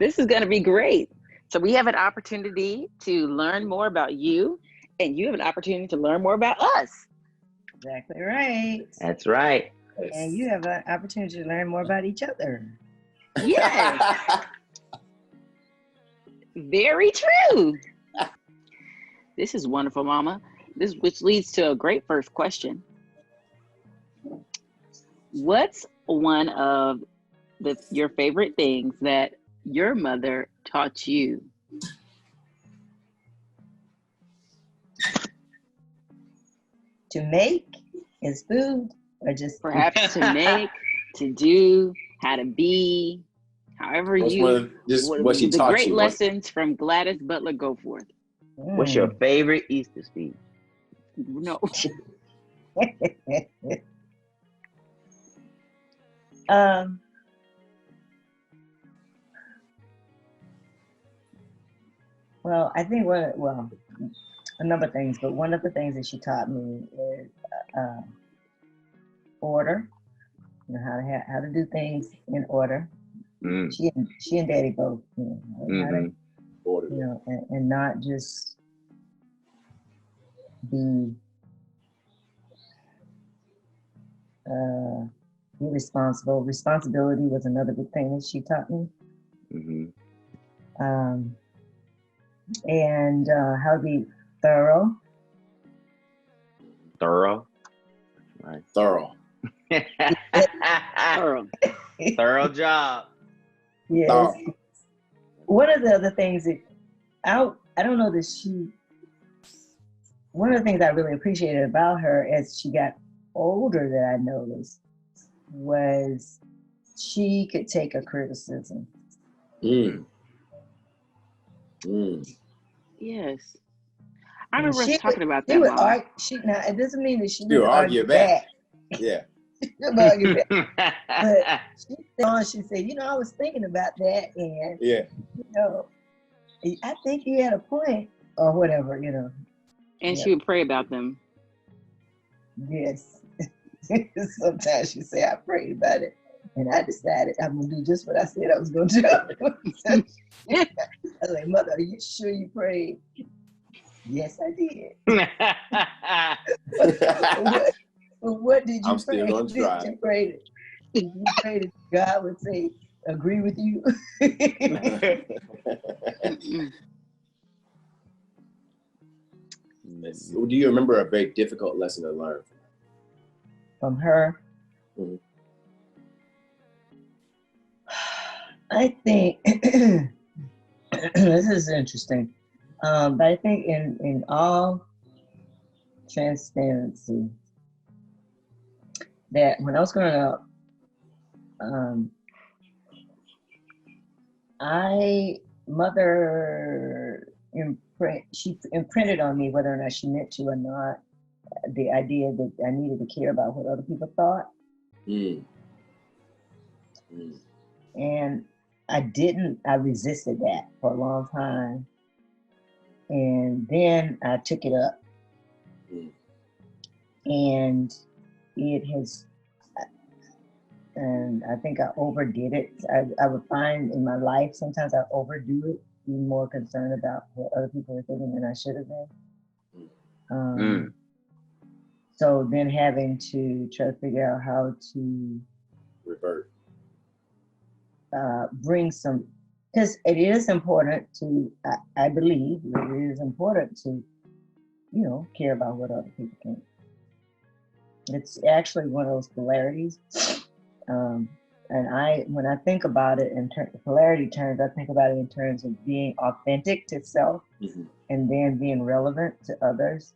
This is going to be great. So we have an opportunity to learn more about you, and you have an opportunity to learn more about us. Exactly right. That's right. And you have an opportunity to learn more about each other. Yes. Very true. This is wonderful, Mama. Which leads to a great first question. What's one of your favorite things that your mother taught you? To make is food, or just perhaps to make, to do, how to be, however what she the taught great you. lessons from Gladys Butler Goforth. What's your favorite Easter speech? No. Well, I think a number of things, but one of the things that she taught me is order. You know, how to do things in order. She and Daddy both, order. And not just be irresponsible. Responsibility was another big thing that she taught me. And how to be thorough. Thorough. Right. Thorough. Thorough job. Yes. Thorough. One of the other things that I don't know that one of the things I really appreciated about her as she got older that I noticed was she could take a criticism. Yes. I remember us talking about that. Now, it doesn't mean that she would argue back. Yeah. But she said, I was thinking about that, and I think you had a point, or whatever, And she would pray about them. Yes. Sometimes she say, I prayed about it, and I decided I'm gonna do just what I said I was gonna do. I was like, Mother, are you sure you prayed? Yes, I did. What did you I'm pray? still on trial. Did you pray that God would say, agree with you? Do you remember a very difficult lesson to learn from her? I think this is interesting. But I think in all transparency, that when I was growing up, mother imprinted on me, whether or not she meant to or not, the idea that I needed to care about what other people thought. And I resisted that for a long time. And then I took it up. And and I think I overdid it. I would find in my life, sometimes I overdo it, be more concerned about what other people are thinking than I should have been. So then having to try to figure out how to revert, bring some, because it is important to, I believe it is important to, care about what other people think. It's actually one of those polarities. And when I think about it in polarity terms, I think about it in terms of being authentic to self and then being relevant to others.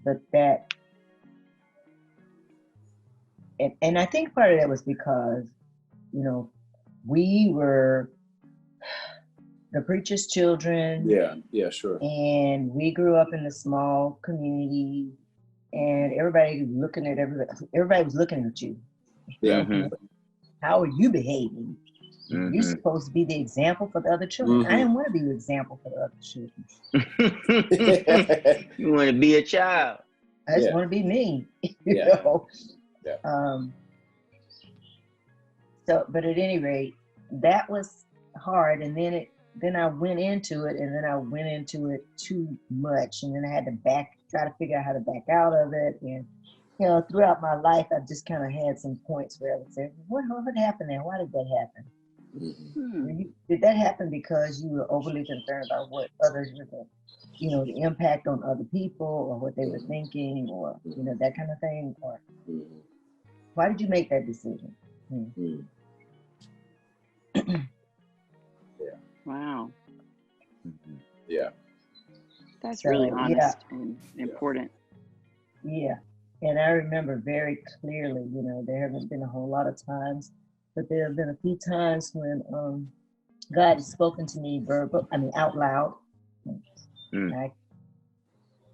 But that, and I think part of that was because, we were the preacher's children. Yeah, sure. And we grew up in a small community, and everybody was looking at you. Yeah. How are you behaving? You're supposed to be the example for the other children. I didn't want to be the example for the other children. You want to be a child. I just want to be me. you know? Yeah. So, but at any rate, that was hard. And then I went into it, and then I went into it too much, and then I had to try to figure out how to back out of it. And you know, throughout my life, I just kind of had some points where I would say, what happened there? Why did that happen? Did that happen because you were overly concerned about what others were, you know, the impact on other people, or what they were thinking, or you know, that kind of thing? Or why did you make that decision? Wow. Yeah. That's So, really honest yeah. and important. Yeah. And I remember very clearly, you know, there haven't been a whole lot of times, but there have been a few times when God has spoken to me out loud.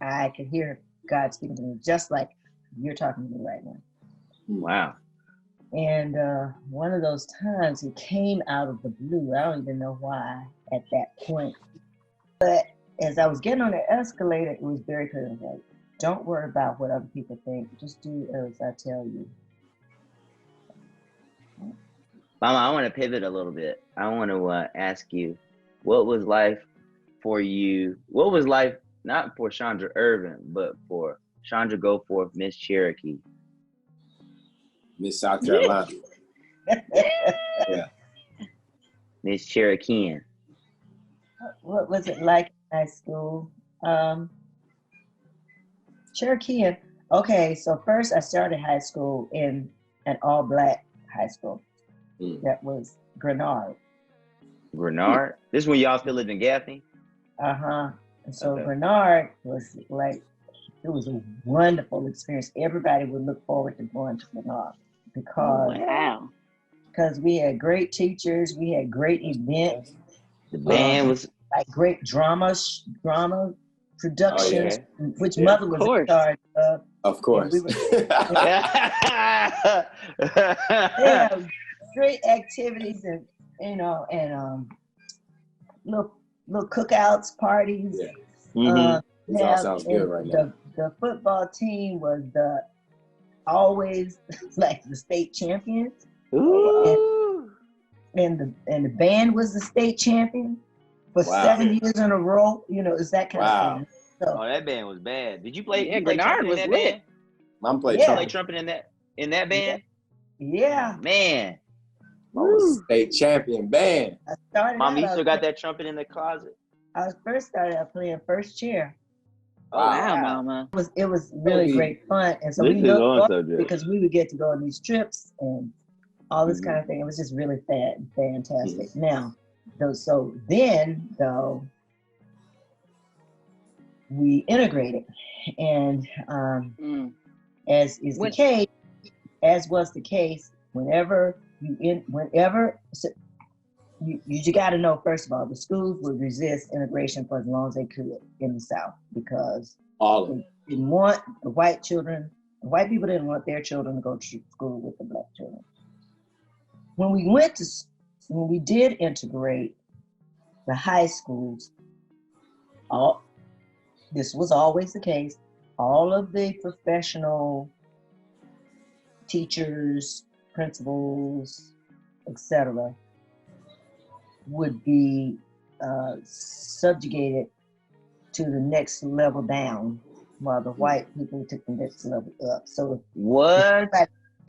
I could hear God speaking to me just like you're talking to me right now. Wow. And one of those times it came out of the blue. I don't even know why at that point. But as I was getting on the escalator, it was very clear, like, don't worry about what other people think. Just do as I tell you. Mama, I want to pivot a little bit. I want to ask you, what was life for you? What was life, not for Chandra Irvin, but for Chandra Goforth, Miss Cherokee? Miss South Carolina. Yeah. Miss Cherokeean. What was it like in high school? Cherokeean. Okay, so first I started high school in an all-black high school. That was Grenard. Grenard? This is when y'all still lived in Gaffney? And so okay. Grenard was like, it was a wonderful experience. Everybody would look forward to going to Grenard because we had great teachers, we had great events. The band was like great drama productions, which Mother was in charge of. Of course. We yeah, great activities and little cookouts, parties. Yeah. That sounds good right now. The football team was always like the state champions. Ooh. And the band was the state champion for 7 years in a row. You know, it's that kind of thing. So, that band was bad. Did you play? Yeah, Grenard was lit. Mom played trumpet in that band. Yeah, man. State champion band. Mom, you still got that trumpet in the closet? I first started out playing first chair. Wow, Mama. It was really great fun, and so we looked forward because we would get to go on these trips and all this kind of thing. It was just really fantastic. Now, so then we integrated, and as was the case, whenever you got to know, first of all, the schools would resist integration for as long as they could in the South because they didn't want the white people didn't want their children to go to school with the black children. When we did integrate the high schools, this was always the case, all of the professional teachers, principals, etc., would be subjugated to the next level down, while the white people took the next level up. So what?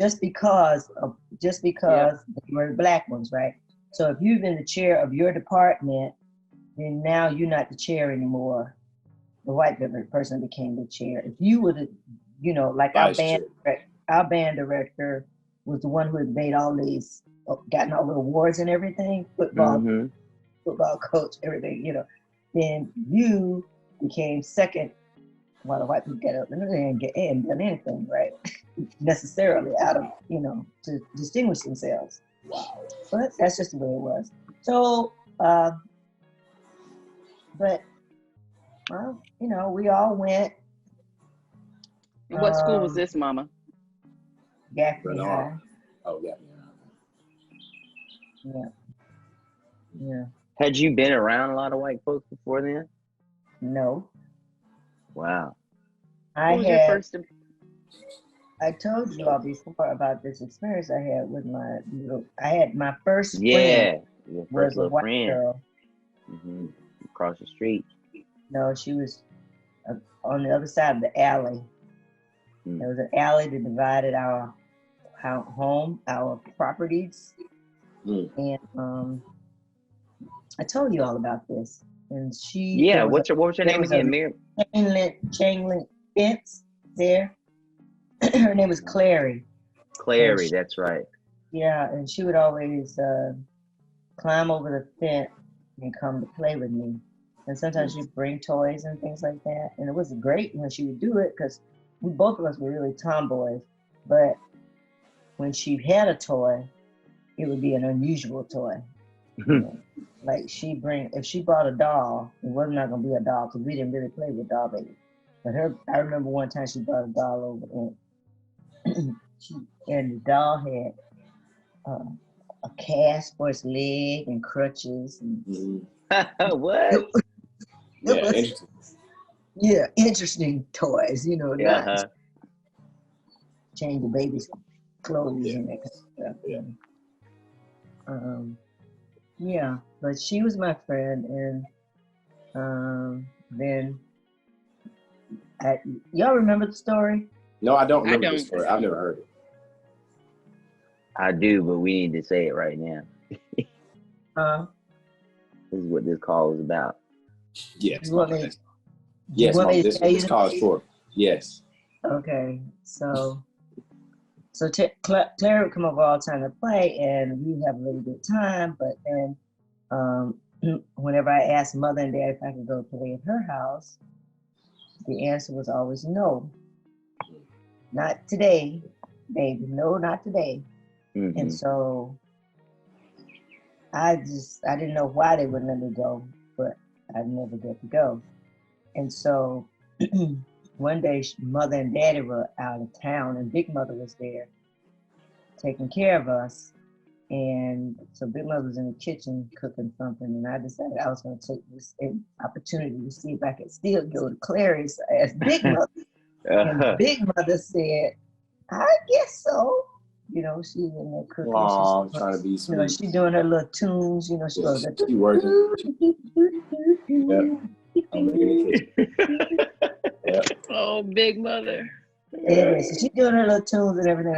Just because they were the black ones, right? So if you've been the chair of your department, then now you're not the chair anymore. The white person became the chair. If you were like our band director was the one who had made all these, gotten all the awards and everything, football coach, everything, then you became second while the white people got up and they hadn't done anything, right? Necessarily out of, to distinguish themselves. Wow. But that's just the way it was. So, we all went. What school was this, Mama? Gaffney High. Oh, Gaffney High. Yeah. Had you been around a lot of white folks before then? No. Wow. What was your first I told you all before about this experience I had with I had my first friend Yeah, your first was a little white friend. girl. Hmm. Across the street. No, she was on the other side of the alley. There was an alley that divided our home, our properties. And I told you all about this. And Yeah, what was your name again? chain link fence there. Her name was Clary. Clary, that's right. Yeah, and she would always climb over the fence and come to play with me. And sometimes she'd bring toys and things like that. And it was great when she would do it because both of us were really tomboys. But when she had a toy, it would be an unusual toy. You know? Like if she bought a doll, it was not gonna be a doll because we didn't really play with doll babies. But I remember one time she brought a doll over and the doll had a cast for its leg and crutches. And what? Interesting. Yeah, interesting toys, Yeah. Change the baby's clothes and that kind of stuff. Yeah, but she was my friend, and then y'all remember the story? No, I don't remember this story. I've never heard it. I do, but we need to say it right now. This is what this call is about. Yes. Yes, this call is for. Yes. Okay, so Claire would come over all the time to play, and we'd have a really good time. But then, whenever I asked Mother and Dad if I could go play at her house, the answer was always no. Not today, baby. No, not today. Mm-hmm. And so I didn't know why they wouldn't let me go, but I'd never get to go. And so one day, Mother and Daddy were out of town, and Big Mother was there taking care of us. And so Big Mother was in the kitchen cooking something, and I decided I was going to take this opportunity to see if I could still go to Clary's as Big Mother. And Big Mother said, I guess so. She's in there cooking. Aww, trying to be sweet. She's doing her little tunes. She goes, she working. Yep. Oh, Big Mother. Anyway, so she's doing her little tunes and everything.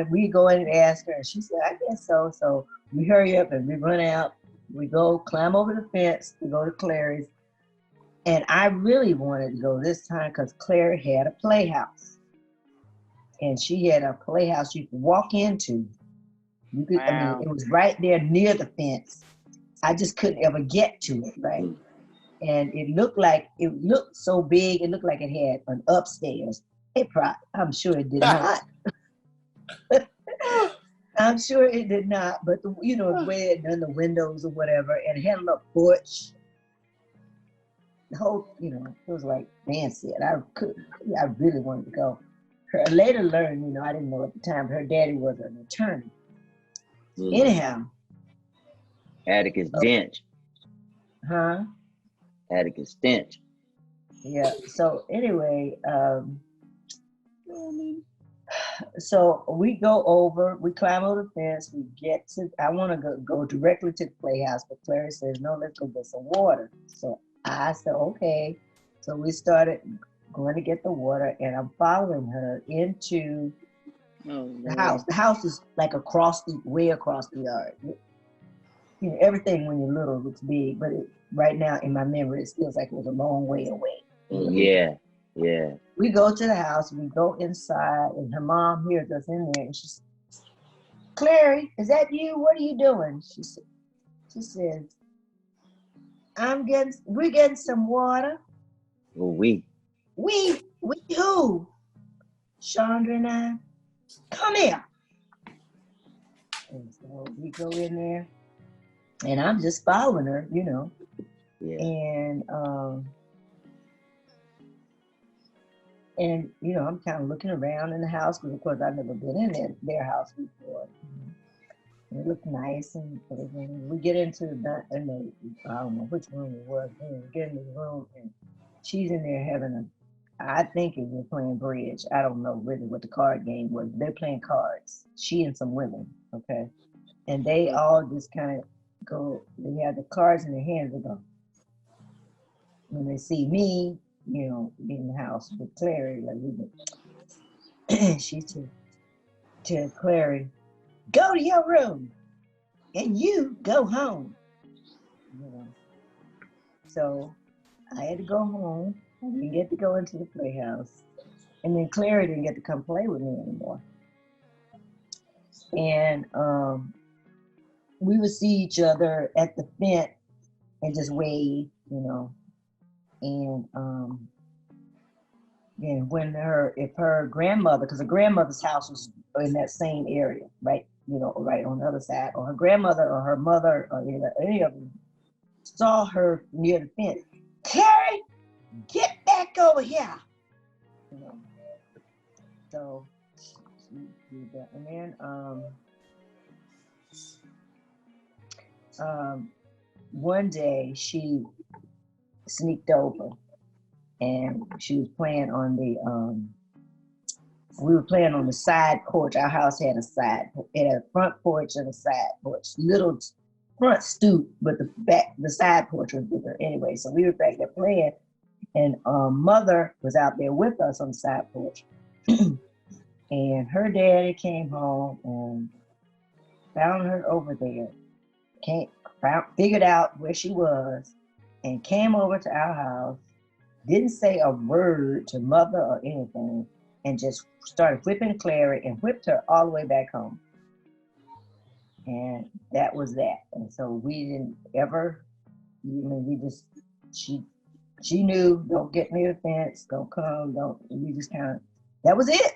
We go in and ask her, and she said, I guess so. So we hurry up and we run out. We go climb over the fence to go to Clary's. And I really wanted to go this time because Claire had a playhouse. And she had a playhouse you could walk into. Wow. It was right there near the fence. I just couldn't ever get to it, right? And it looked so big, it looked like it had an upstairs. I'm sure it did not. I'm sure it did not, but the way it done the windows or whatever, and it had a little porch. The whole, it was like fancy, and I really wanted to go. I later learned, I didn't know at the time, but her daddy was an attorney. Anyhow. Atticus Dench. Huh? Atticus Dench. Yeah, so anyway, so we go over, we climb over the fence, I want to go directly to the playhouse, but Clary says, no, let's go get some water. So I said, okay. So we started going to get the water, and I'm following her into the house. The house is like way across the yard. Everything when you're little looks big, but right now in my memory, it feels like it was a long way away. Yeah. We go to the house, we go inside, and her mom hears us in there, and she says, Clary, is that you? What are you doing? She says, we're getting some water. We who? Chandra and I. Come here. And so we go in there, and I'm just following her, Yeah. And I'm kind of looking around in the house because, of course, I've never been in their house before. It looked nice and everything. We get into I don't know which room it was. We get into the room, and she's in there having I think it was playing bridge. I don't know really what the card game was. They're playing cards. She and some women, okay? And they all just kind of go, they have the cards in their hands, they go. When they see me, you know, in the house with Clary, like she tell Clary, go to your room and you go home. You know. So I had to go home. I didn't get to go into the playhouse. And then Clary didn't get to come play with me anymore. And we would see each other at the fence and just wave, you know. And then if her grandmother, because her grandmother's house was in that same area, right, you know, right on the other side, or her grandmother or her mother or any of them saw her near the fence, Carrie, get back over here. You know. So she did that. And then one day she sneaked over and she was playing on the we were playing on the side porch. Our house had a front porch and a side porch, little front stoop, but the side porch was bigger anyway. So we were back there playing, and mother was out there with us on the side porch. And her daddy came home and found her over there, figured out where she was, and came over to our house, didn't say a word to mother or anything, and just started whipping Clary and whipped her all the way back home. And that was that. And so we didn't ever, she knew, don't get near the fence, don't come, we just kind of, that was it.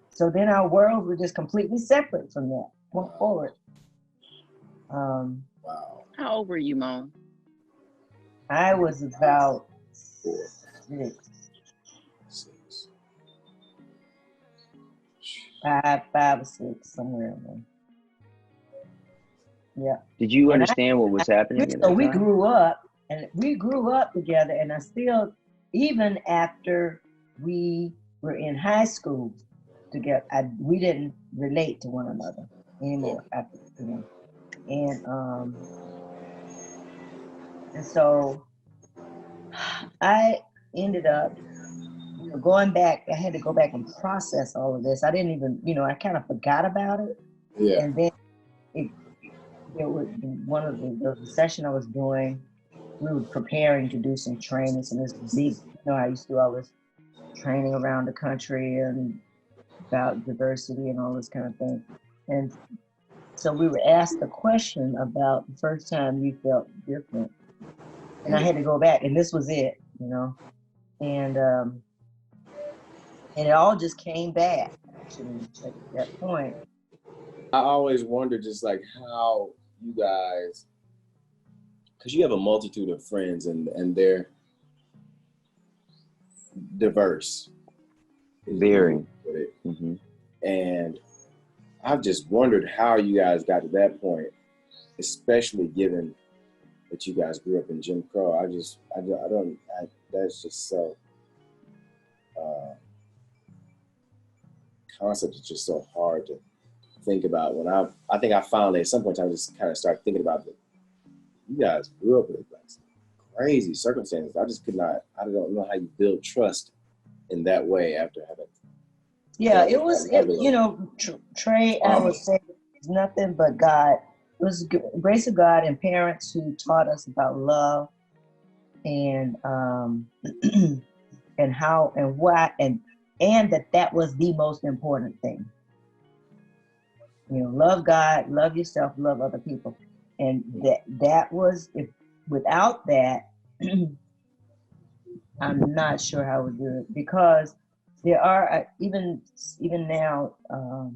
So then our worlds were just completely separate from that point forward. Wow. How old were you, Mom? I was about 6. 5 or 6, somewhere in there. Yeah. Did you understand what was happening? So we grew up together, and I still, even after we were in high school together, we didn't relate to one another anymore. After, you know. And so I ended up going back. I had to go back and process all of this. I didn't even, I kind of forgot about it. Yeah. And then there was one of the session I was doing, we were preparing to do some training. So this big, I used to do all this training around the country and about diversity and all this kind of thing. And so we were asked a question about the first time you felt different. And I had to go back, and this was it, and it all just came back actually at that point. I always wonder just like how you guys, because you have a multitude of friends and they're diverse. Very. Mm-hmm. And I've just wondered how you guys got to that point, especially given that you guys grew up in Jim Crow. That's just so, concept is just so hard to think about. I think I finally at some point in time just kind of started thinking about that. You guys grew up with like crazy circumstances. I don't know how you build trust in that way after having. Yeah, it was, Trey, I would say, is nothing but God. It was the grace of God and parents who taught us about love and and how and why and that was the most important thing. Love God, love yourself, love other people. And that was, without that, I'm not sure how we do it, because there are, even now, a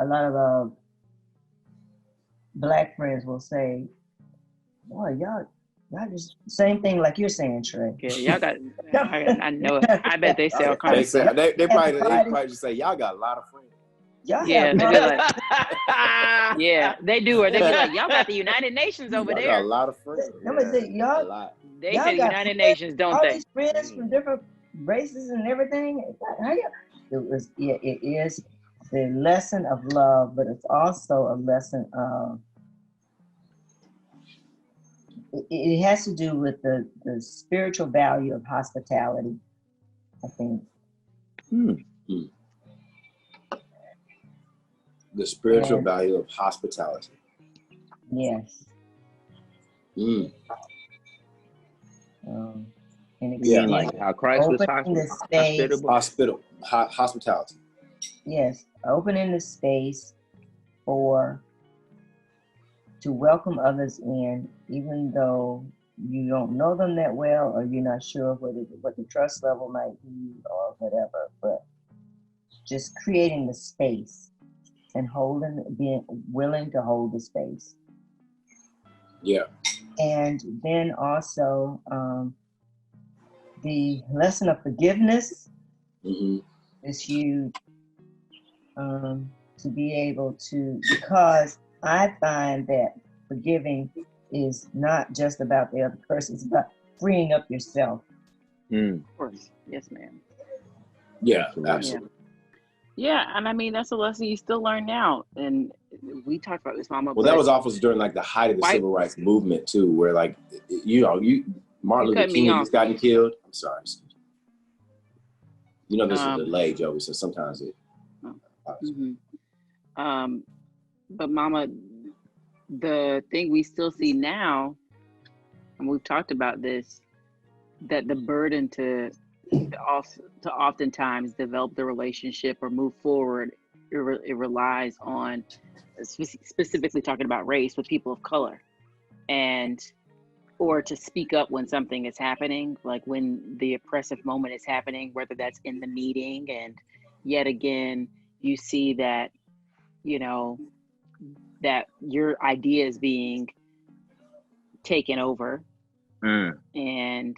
lot of Black friends will say, boy, y'all just same thing like you're saying, Trey. Yeah, y'all got, I know it. I bet they sell cards. They probably just say, y'all got a lot of friends. Y'all Yeah, have they be brothers. like, yeah, they do. Or they be like, y'all got the United Nations over Y'all got a there. lot of friends. Let me say, A y'all, lot. They y'all say the got United friends, Nations, don't all they? these friends from different races and everything. How y'all? It is the lesson of love, but it's also a lesson of. It has to do with the spiritual value of hospitality, I think. The spiritual And value of hospitality. yes. Mm. And You mean like how Christ was opening the space. hospitable? Hospitality. Yes, opening the space to welcome others in, even though you don't know them that well, or you're not sure what the trust level might be, or whatever. But just creating the space and being willing to hold the space. Yeah. And then also the lesson of forgiveness is huge. To be able to, because I find that forgiving is not just about the other person, it's about freeing up yourself. Of course. Yes, ma'am. Yeah, absolutely. Yeah, and I mean, that's a lesson you still learn now. And we talked about this, Mama. Well, that was also during like the height of the civil rights movement too, where like, Martin Luther King had just gotten killed. I'm sorry. You know, there's a delay, Joey, so sometimes it. But Mama, the thing we still see now, and we've talked about this, that the burden to oftentimes develop the relationship or move forward, it relies on, specifically talking about race, with people of color, or to speak up when something is happening, like when the oppressive moment is happening, whether that's in the meeting, and yet again, you see that, that your idea is being taken over. And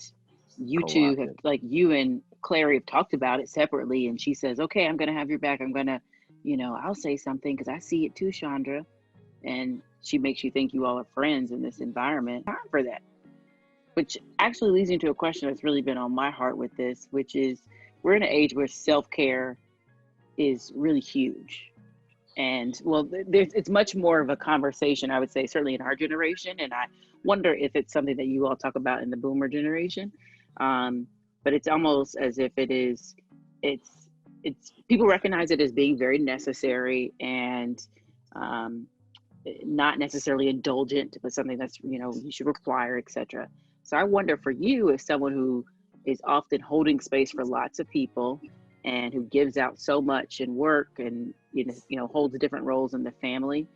you two have, like, you and Clary have talked about it separately, and she says, okay, I'm going to have your back. I'm going to, I'll say something because I see it too, Chandra. And she makes you think you all are friends in this environment. Time for that. Which actually leads into a question that's really been on my heart with this, which is, we're in an age where self-care is really huge. And well, it's much more of a conversation, I would say, certainly in our generation. And I wonder if it's something that you all talk about in the boomer generation. But it's almost as if it's people recognize it as being very necessary and not necessarily indulgent, but something that's, you should require, etc. So I wonder for you, as someone who is often holding space for lots of people and who gives out so much in work and, holds different roles in the family,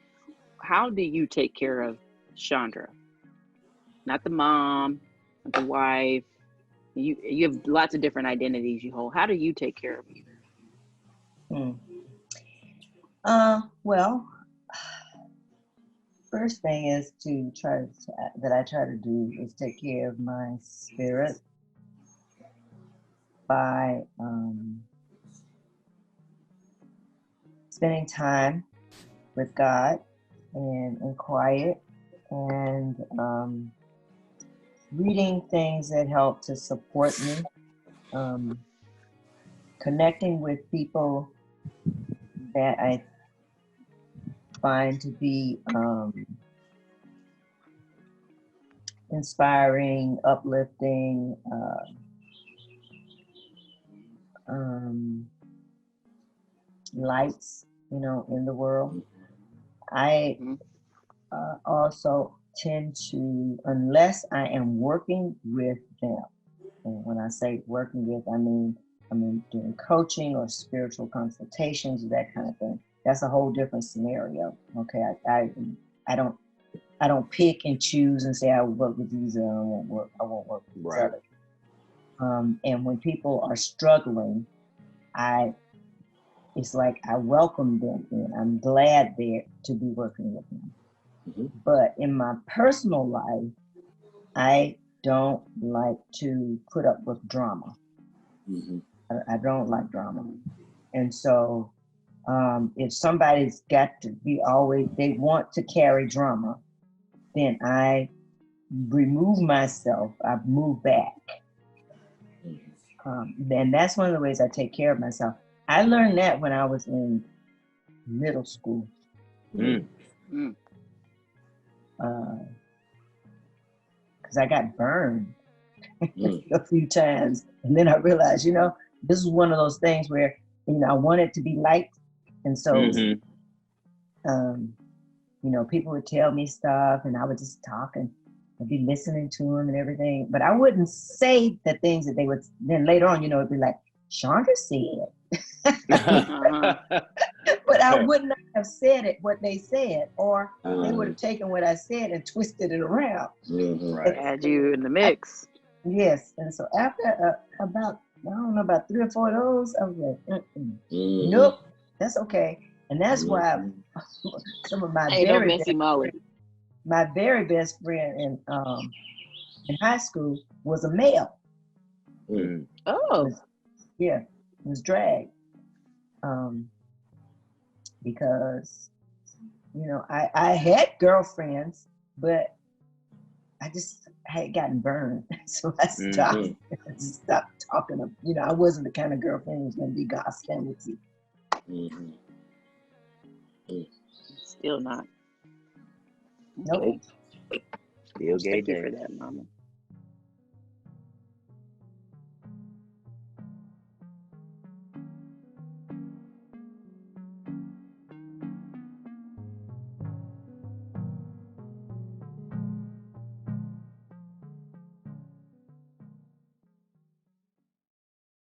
how do you take care of Chandra? Not the mom, not the wife. You have lots of different identities you hold. How do you take care of you? Well, first thing is I try to do is take care of my spirit by spending time with God and in quiet, and reading things that help to support me, connecting with people that I find to be inspiring, uplifting, lights, in the world. I also tend to, unless I am working with them, and when I say working with, I mean doing coaching or spiritual consultations, that kind of thing. That's a whole different scenario. Okay, I don't pick and choose and say I will work with these and I won't work with these others. And when people are struggling, it's like I welcome them in. I'm glad there to be working with them. But in my personal life, I don't like to put up with drama. I don't like drama. And so If somebody's got to be always, they want to carry drama, then I remove myself. I move back. And that's one of the ways I take care of myself. I learned that when I was in middle school. Because I got burned a few times. And then I realized, you know, this is one of those things where, you know, I wanted to be liked. And so, you know, people would tell me stuff and I would just talk and I'd be listening to them and everything. But I wouldn't say the things that they would, then later on, you know, it'd be like, Chandra said. But I would not have said it, what they said, or they would have taken what I said and twisted it around. Right. Add you in the mix. Yes. And so after about, I don't know, about 3 or 4 of those, I was like, nope, that's okay. And that's why some of my very best friend in high school was a male. Oh. Yeah, it was drag. Because, you know, I had girlfriends, but I had gotten burned. So I stopped talking. You know, I wasn't the kind of girlfriend who was going to be gossiping with you. Still not. Nope. Still gay day for that, Mama.